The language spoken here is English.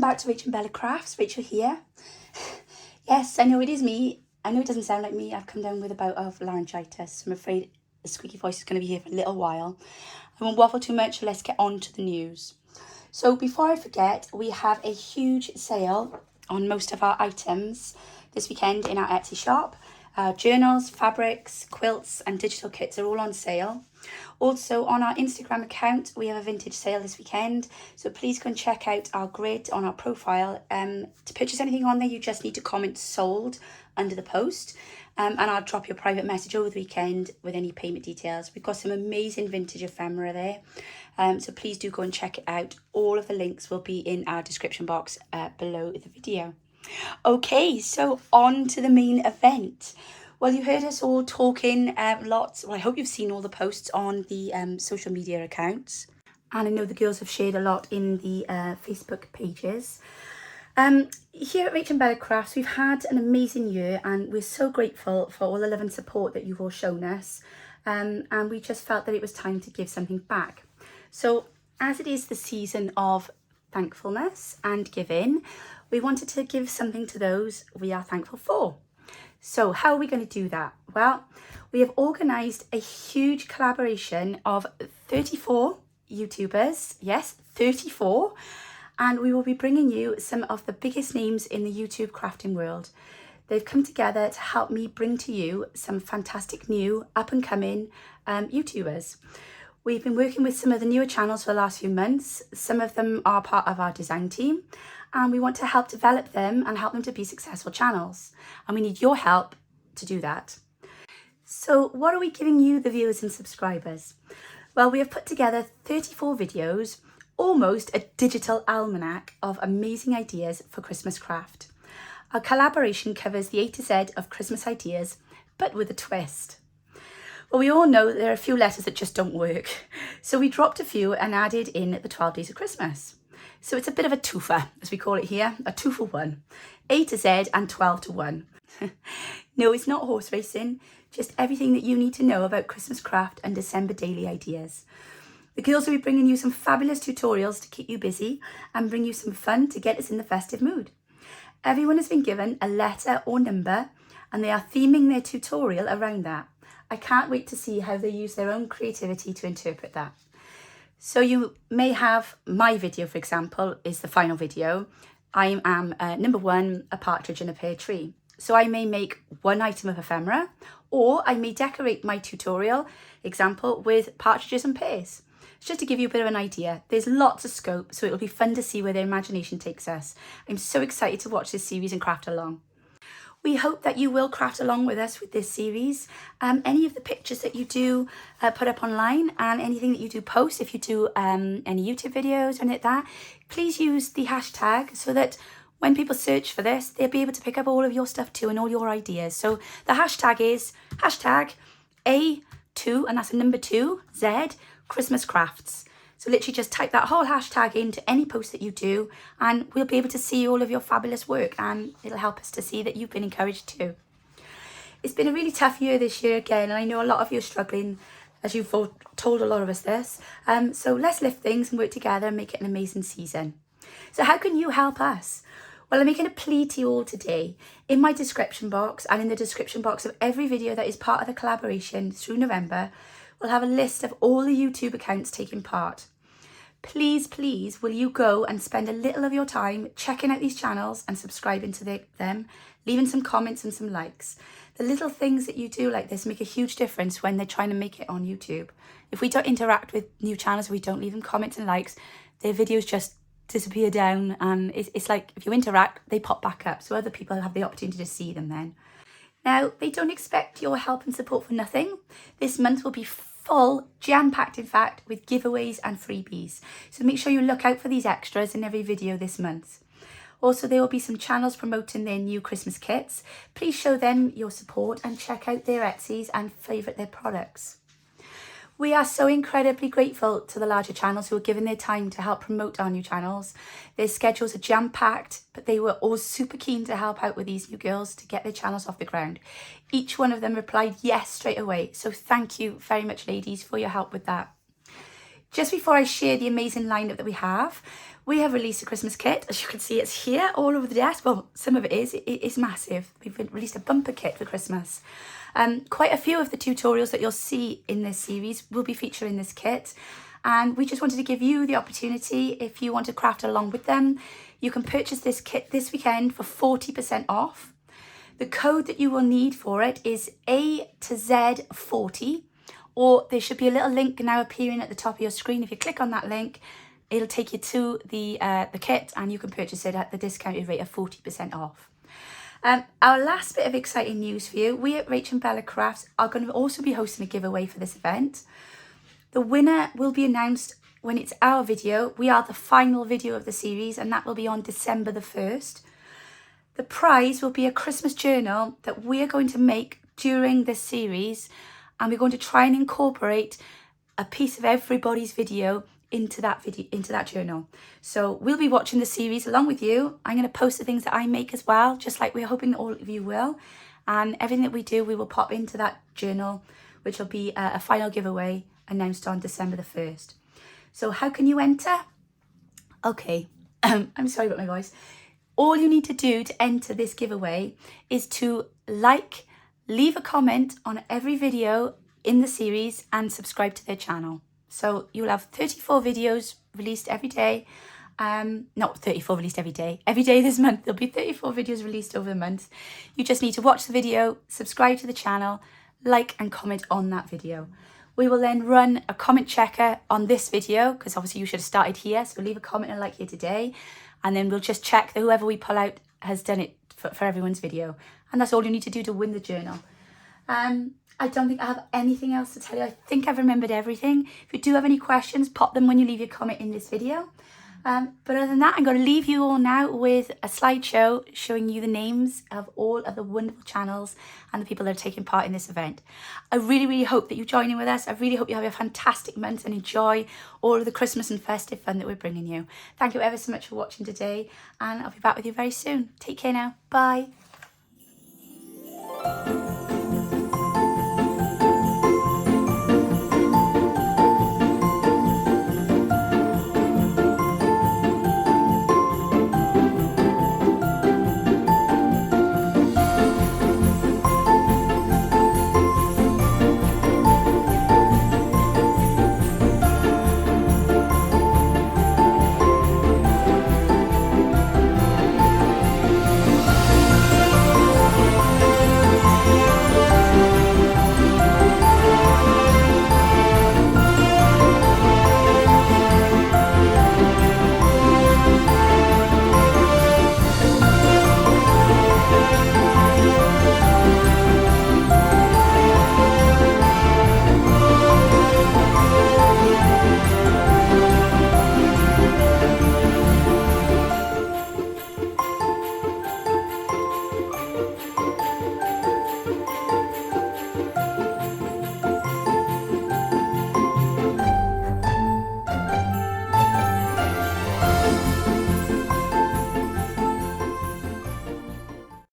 back to Rachel and Bella Crafts. Rachel here. Yes, I know it is me. I know it doesn't sound like me. I've come down with a bout of laryngitis, so I'm afraid the squeaky voice is going to be here for a little while. I won't waffle too much, so let's get on to the news. So before I forget, we have a huge sale on most of our items this weekend in our Etsy shop. Journals, fabrics, quilts and digital kits are all on sale. Also on our Instagram account, we have a vintage sale this weekend. So please go and check out our grid on our profile. To purchase anything on there, you just need to comment sold under the post. And I'll drop you a private message over the weekend with any payment details. We've got some amazing vintage ephemera there. So please do go and check it out. All of the links will be in our description box below the video. Okay, so on to the main event. Well, you heard us all talking lots. Well, I hope you've seen all the posts on the social media accounts. And I know the girls have shared a lot in the Facebook pages. Here at Rachel and Bella Crafts, we've had an amazing year and we're so grateful for all the love and support that you've all shown us. And we just felt that it was time to give something back. So as it is the season of thankfulness and giving, we wanted to give something to those we are thankful for. So how are we going to do that? Well, we have organised a huge collaboration of 34 YouTubers, yes, 34, and we will be bringing you some of the biggest names in the YouTube crafting world. They've come together to help me bring to you some fantastic new up-and-coming YouTubers. We've been working with some of the newer channels for the last few months. Some of them are part of our design team, and we want to help develop them and help them to be successful channels. And we need your help to do that. So what are we giving you, the viewers and subscribers? Well, we have put together 34 videos, almost a digital almanac of amazing ideas for Christmas craft. Our collaboration covers the A to Z of Christmas ideas, but with a twist. Well, we all know that there are a few letters that just don't work. So we dropped a few and added in the 12 days of Christmas. So it's a bit of a twofer, as we call it here, a 2 for 1. A to Z and 12 to 1. No, it's not horse racing, just everything that you need to know about Christmas craft and December daily ideas. The girls will be bringing you some fabulous tutorials to keep you busy and bring you some fun to get us in the festive mood. Everyone has been given a letter or number and they are theming their tutorial around that. I can't wait to see how they use their own creativity to interpret that. So you may have my video, for example, is the final video. I am number 1, a partridge in a pear tree. So I may make one item of ephemera, or I may decorate my tutorial example with partridges and pears. It's just to give you a bit of an idea. There's lots of scope, so it'll be fun to see where their imagination takes us. I'm so excited to watch this series and craft along. We hope that you will craft along with us with this series. Any of the pictures that you do put up online and anything that you do post, if you do any YouTube videos or anything like that, please use the hashtag so that when people search for this, they'll be able to pick up all of your stuff too and all your ideas. So the hashtag is hashtag A2, and that's a number 2, Z, Christmas Crafts. So literally just type that whole hashtag into any post that you do and we'll be able to see all of your fabulous work and it'll help us to see that you've been encouraged too. It's been a really tough year this year again, and I know a lot of you are struggling, as you've told a lot of us this. So let's lift things and work together and make it an amazing season. So how can you help us? Well, I'm making a plea to you all today. In my description box and in the description box of every video that is part of the collaboration through November, we'll have a list of all the YouTube accounts taking part. Please, please, will you go and spend a little of your time checking out these channels and subscribing to them, leaving some comments and some likes. The little things that you do like this make a huge difference when they're trying to make it on YouTube. If we don't interact with new channels, we don't leave them comments and likes, their videos just disappear down, and it's like if you interact, they pop back up so other people have the opportunity to see them then. Now, they don't expect your help and support for nothing. This month will be full, jam-packed in fact, with giveaways and freebies. So make sure you look out for these extras in every video this month. Also, there will be some channels promoting their new Christmas kits. Please show them your support and check out their Etsy's and favourite their products. We are so incredibly grateful to the larger channels who are giving their time to help promote our new channels. Their schedules are jam-packed, but they were all super keen to help out with these new girls to get their channels off the ground. Each one of them replied yes straight away. So thank you very much, ladies, for your help with that. just before I share the amazing lineup that we have released a Christmas kit. As you can see, it's here all over the desk. Well, some of it is massive. We've released a bumper kit for Christmas. Quite a few of the tutorials that you'll see in this series will be featured in this kit. And we just wanted to give you the opportunity, if you want to craft along with them, you can purchase this kit this weekend for 40% off. The code that you will need for it is A to Z 40, or there should be a little link now appearing at the top of your screen. If you click on that link, it'll take you to the kit, and you can purchase it at the discounted rate of 40% off. Our last bit of exciting news for you, we at Rach and Bella Crafts are going to also be hosting a giveaway for this event. The winner will be announced when it's our video. We are the final video of the series, and that will be on December the 1st. The prize will be a Christmas journal that we are going to make during this series, and we're going to try and incorporate a piece of everybody's video into that journal. So we'll be watching the series along with you. I'm going to post the things that I make as well, just like we're hoping that all of you will. And everything that we do, we will pop into that journal, which will be a final giveaway announced on December the 1st. So how can you enter? Okay, I'm sorry about my voice. All you need to do to enter this giveaway is to leave a comment on every video in the series and subscribe to their channel. So you'll have 34 videos released every day. Not 34 released every day. Every day this month, there'll be 34 videos released over the month. You just need to watch the video, subscribe to the channel, like and comment on that video. We will then run a comment checker on this video, because obviously you should have started here. So leave a comment and like here today. And then we'll just check that whoever we pull out has done it for everyone's video. And that's all you need to do to win the journal. I don't think I have anything else to tell you. I think I've remembered everything. If you do have any questions, pop them when you leave your comment in this video. But other than that, I'm going to leave you all now with a slideshow showing you the names of all of the wonderful channels and the people that are taking part in this event. I really, really hope that you join in with us. I really hope you have a fantastic month and enjoy all of the Christmas and festive fun that we're bringing you. Thank you ever so much for watching today, and I'll be back with you very soon. Take care now. Bye.